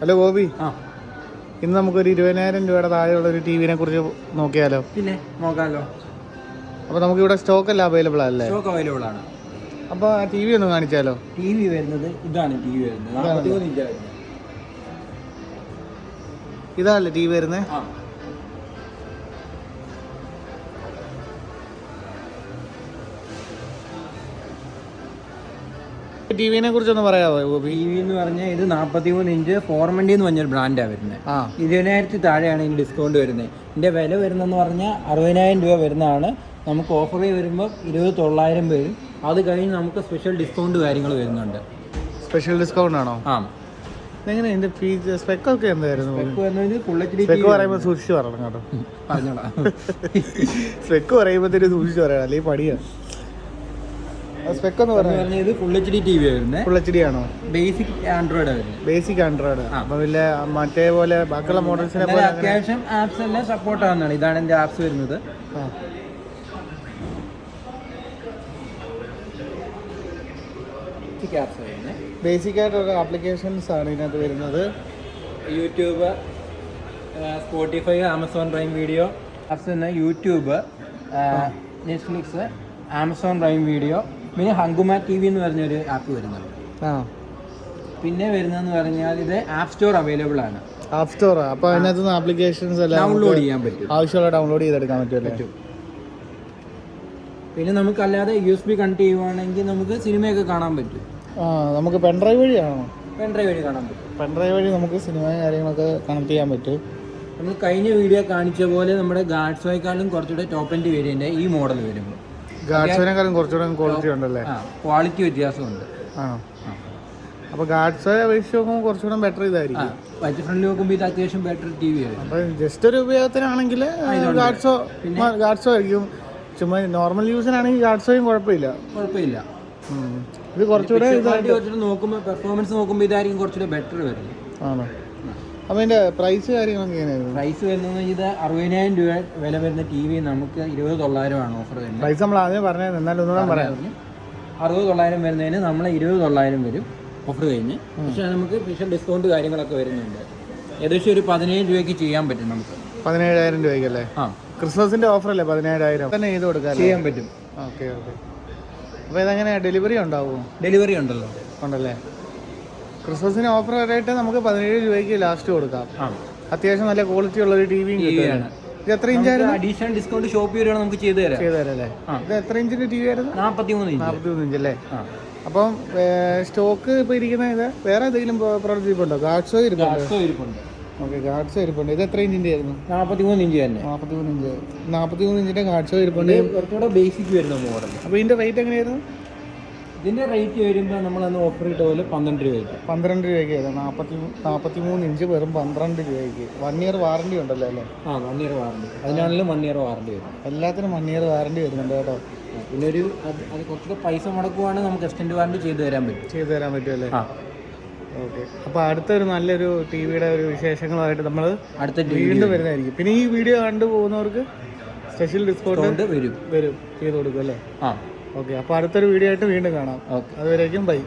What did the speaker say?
Hello Gopi, ഇന്ന് നമുക്കൊരു 20,000 രൂപയുടെ താഴെയുള്ള ഒരു ടി വിനെ കുറിച്ച് നോക്കിയാലോ? പിന്നെ നോക്കാമല്ലോ. അപ്പോൾ നമുക്കിവിടെ സ്റ്റോക്ക് എല്ലാം അവൈലബിൾ അല്ലേ? സ്റ്റോക്ക് അവൈലബിൾ ആണ്. അപ്പോൾ ആ ടി വി ഒന്ന് കാണിച്ചാലോ? ടി വി വരുന്നത് ഇതാണ്. ടി വി വരുന്നത് 43 ഇഞ്ച് വരുന്നത്. ഇതാണല്ലേ ടി വി വരുന്നത്? ടി വിനെ കുറിച്ചൊന്ന് പറയാമോ ഗോപി? ടി വി എന്ന് പറഞ്ഞാൽ ഇത് 43 ഇഞ്ച് ഫോർമൻഡി എന്ന് പറഞ്ഞൊരു ബ്രാൻഡാണ് വരുന്നത്. 20,000 താഴെയാണ് ഇതിന് ഡിസ്കൗണ്ട് വരുന്നത്. ഇതിൻ്റെ വില വരുന്നതെന്ന് പറഞ്ഞാൽ 60,000 രൂപ വരുന്നതാണ്. നമുക്ക് ഓഫർ വരുമ്പോൾ 20,900 വരും. അത് കഴിഞ്ഞ് നമുക്ക് സ്പെഷ്യൽ ഡിസ്കൗണ്ട് കാര്യങ്ങൾ വരുന്നുണ്ട്. സ്പെഷ്യൽ ഡിസ്കൗണ്ട് ആണോ? ആ. എങ്ങനെ ഇതിന്റെ ഫീച്ചർ സ്പെക്കൊക്കെ എന്തായിരുന്നു? സ്പെക്ക് വരുന്നത് ഫുൾ HD. സ്പെക്ക് പറയുമ്പോൾ സൂക്ഷിച്ച് പറയണം കേട്ടോ. പറഞ്ഞോളാം. സ്പെക്ക് പറയുമ്പോഴത്തേക്ക് സൂക്ഷിച്ച് പറയണം, അല്ലെങ്കിൽ പടിയാണ്. സ്പെക്ക് എന്ന് പറഞ്ഞാൽ ഇത് ഫുൾ HD ടി വി വരുന്നത്. ഫുൾ HD ആണോ? ബേസിക് ആൻഡ്രോയിഡ് വരുന്നത്. Basic Android. അപ്പോൾ വലിയ മറ്റേ പോലെ ബാക്കിയുള്ള മോഡൽസിനെ പോലെ അത്യാവശ്യം ആപ്സ് എല്ലാം സപ്പോർട്ട് ആവുന്നതാണ്. ഇതാണ് എൻ്റെ ആപ്സ് വരുന്നത്. ബേസിക് ആയിട്ടുള്ള ആപ്ലിക്കേഷൻസ് ആണ് ഇതിനകത്ത് വരുന്നത്. YouTube, Spotify, Amazon Prime video apps തന്നെ. YouTube, Netflix, Amazon Prime video, പിന്നെ ഹങ്കുമ ടി വി എന്ന് പറഞ്ഞൊരു ആപ്പ് വരുന്നുണ്ട്. പിന്നെ വരുന്നതെന്ന് പറഞ്ഞാൽ ഇത് ആപ്പ് സ്റ്റോർ അവൈലബിൾ ആണ്. App store. അപ്പോൾ അതിനകത്ത് ആപ്ലിക്കേഷൻസ് എല്ലാം ഡൗൺലോഡ് ചെയ്യാൻ പറ്റും. ആവശ്യമുള്ള ഡൗൺലോഡ് ചെയ്തെടുക്കാൻ പറ്റും. പിന്നെ നമുക്കല്ലാതെ USB കണക്ട് ചെയ്യുവാണെങ്കിൽ നമുക്ക് സിനിമയൊക്കെ കാണാൻ പറ്റും. നമുക്ക് പെൻഡ്രൈവ് വഴിയാണോ? പെൻഡ്രൈവ് വഴി കാണാൻ പറ്റും. പെൻഡ്രൈവ് വഴി നമുക്ക് സിനിമയും കാര്യങ്ങളൊക്കെ കണക്ട് ചെയ്യാൻ പറ്റും. നമ്മൾ കഴിഞ്ഞ വീഡിയോ കാണിച്ച പോലെ നമ്മുടെ ഗാഡ്സോയെക്കാളും കുറച്ചുകൂടെ ടോപ്പ് എൻഡ് വേരിയൻ്റ് ഈ മോഡൽ വരുമ്പോൾ ഗാഡ്സോനെക്കാളും കുറച്ചുകൂടെ ക്വാളിറ്റി ഉണ്ടല്ലേ? ക്വാളിറ്റി വ്യത്യാസമുണ്ട്. അപ്പോൾ ഗാഡ്സോയെ അപേക്ഷിച്ച് നോക്കുമ്പോൾ കുറച്ചുകൂടെ ബെറ്റർ ഇതായിരിക്കും. ബഡ്ജറ്റ് ഫ്രണ്ട്ലി നോക്കുമ്പോൾ ഇത് അത്യാവശ്യം ബെറ്റർ ടി വി ആയിരിക്കും. അപ്പോൾ ജസ്റ്റ് ഒരു ഉപയോഗത്തിനാണെങ്കിൽ ഗാഡ്സോ ആയിരിക്കും. ചുമ്മാ നോർമൽ യൂസിനാണെങ്കിൽ ഗാഡ്സോയും കുഴപ്പമില്ല. ഇത് കുറച്ചുകൂടെ നോക്കുമ്പോൾ പെർഫോമൻസ് നോക്കുമ്പോൾ ഇതായിരിക്കും കുറച്ചുകൂടെ ബെറ്റർ വരുന്നത്. ആണോ? അപ്പോൾ ഇതിൻ്റെ പ്രൈസ് കാര്യങ്ങളൊക്കെ എങ്ങനെയായിരുന്നു? പ്രൈസ് വരുന്നത് ഇത് 60,000 രൂപ വില വരുന്ന ടി വി നമുക്ക് 20,900 ആണ് ഓഫർ വരുന്നത്. പ്രൈസ് നമ്മൾ ആദ്യം പറഞ്ഞത്, എന്നാലും ഒന്നുകൂടെ പറയാം. 60,900 വരുന്നതിന് നമ്മൾ 20,900 വരും ഓഫർ കഴിഞ്ഞ്. പക്ഷേ നമുക്ക് സ്പെഷ്യൽ ഡിസ്കൗണ്ട് കാര്യങ്ങളൊക്കെ വരുന്നുണ്ട്. ഏകദേശം ഒരു 17 രൂപയ്ക്ക് ചെയ്യാൻ പറ്റും നമുക്ക്. 17,000 രൂപയ്ക്കല്ലേ? ക്രിസ്മസിൻ്റെ ഓഫർ അല്ലേ? 17,000 തന്നെ ചെയ്ത് കൊടുക്കാൻ ചെയ്യാൻ പറ്റും. ഓക്കെ. അപ്പോൾ ഇതെങ്ങനെ ഡെലിവറി ഉണ്ടാവുമോ? ഡെലിവറി ഉണ്ടല്ലോ. ഉണ്ടല്ലേ? ക്രിസ്മസിന് ഓഫർ ആയിട്ട് നമുക്ക് 17 രൂപയ്ക്ക് ലാസ്റ്റ് കൊടുക്കാം. അത്യാവശ്യം നല്ല ക്വാളിറ്റി ഉള്ള ഒരു ടി വിയും കിട്ടുകയാണ്. ഇത് എത്ര ഇഞ്ചായിരുന്നു? അഡീഷണൽ ഡിസ്കൗണ്ട് ഷോപ്പ് വരുവാണ് നമുക്ക് ചെയ്തു തരാം അല്ലേ? ഇത് എത്ര ഇഞ്ചിന്റെ ടി വി ആയിരുന്നു? 43 ഇഞ്ച് അല്ലേ? അപ്പം സ്റ്റോക്ക് ഇപ്പോൾ ഇരിക്കുന്ന ഇത് വേറെ ഏതെങ്കിലും പ്രോഡക്റ്റ് ഇരിപ്പുണ്ടോ? ഗാഡ്സോ ഇരിപ്പുണ്ട്. ഓക്കെ, ഗാഡ്സോ ഇരിപ്പുണ്ട്. ഇത് എത്ര ഇഞ്ചിന്റെ ആയിരുന്നു? 43 ഇഞ്ച് തന്നെ. 43 ഇഞ്ചിന്റെ ഗാഡ്സോ ഇരിപ്പുണ്ട്. കുറച്ചുകൂടെ ബേസിക് വരുന്ന മോഡൽ. അപ്പോൾ ഇതിന്റെ റേറ്റ് എങ്ങനെയായിരുന്നു? ഇതിന്റെ റേറ്റ് വരുമ്പോൾ നമ്മളന്ന് ഓഫർ ഇട്ട പോലെ 12 രൂപയ്ക്ക്. 12 രൂപയ്ക്ക് ആയിരുന്നു. 43 ഇഞ്ച് വെറും 12 രൂപയ്ക്ക്. 1 ഇയർ വാറണ്ടി ഉണ്ടല്ലോ അല്ലേ? 1 ഇയർ വാറണ്ടി. അതിനാണെങ്കിലും 1 ഇയർ വാറണ്ടി വരും. എല്ലാത്തിനും 1 ഇയർ വാറണ്ടി വരുന്നുണ്ട് കേട്ടോ. പിന്നെ അത് കുറച്ചുകൂടെ പൈസ മുടക്കുവാണെങ്കിൽ നമുക്ക് എക്സ്റ്റൻഡ് വാറണ്ടി ചെയ്തു തരാൻ പറ്റും അല്ലേ? ഓക്കെ. അപ്പോൾ അടുത്തൊരു നല്ലൊരു ടി വിയുടെ ഒരു വിശേഷങ്ങളുമായിട്ട് നമ്മൾ അടുത്ത വീണ്ടും വരുന്നതായിരിക്കും. പിന്നെ ഈ വീഡിയോ കണ്ടു പോകുന്നവർക്ക് സ്പെഷ്യൽ ഡിസ്കൗണ്ട് വരും ചെയ്ത് കൊടുക്കും അല്ലേ? ഓക്കെ. അപ്പോൾ അടുത്തൊരു വീഡിയോ ആയിട്ട് വീണ്ടും കാണാം. അതുവരേക്കും ബൈ.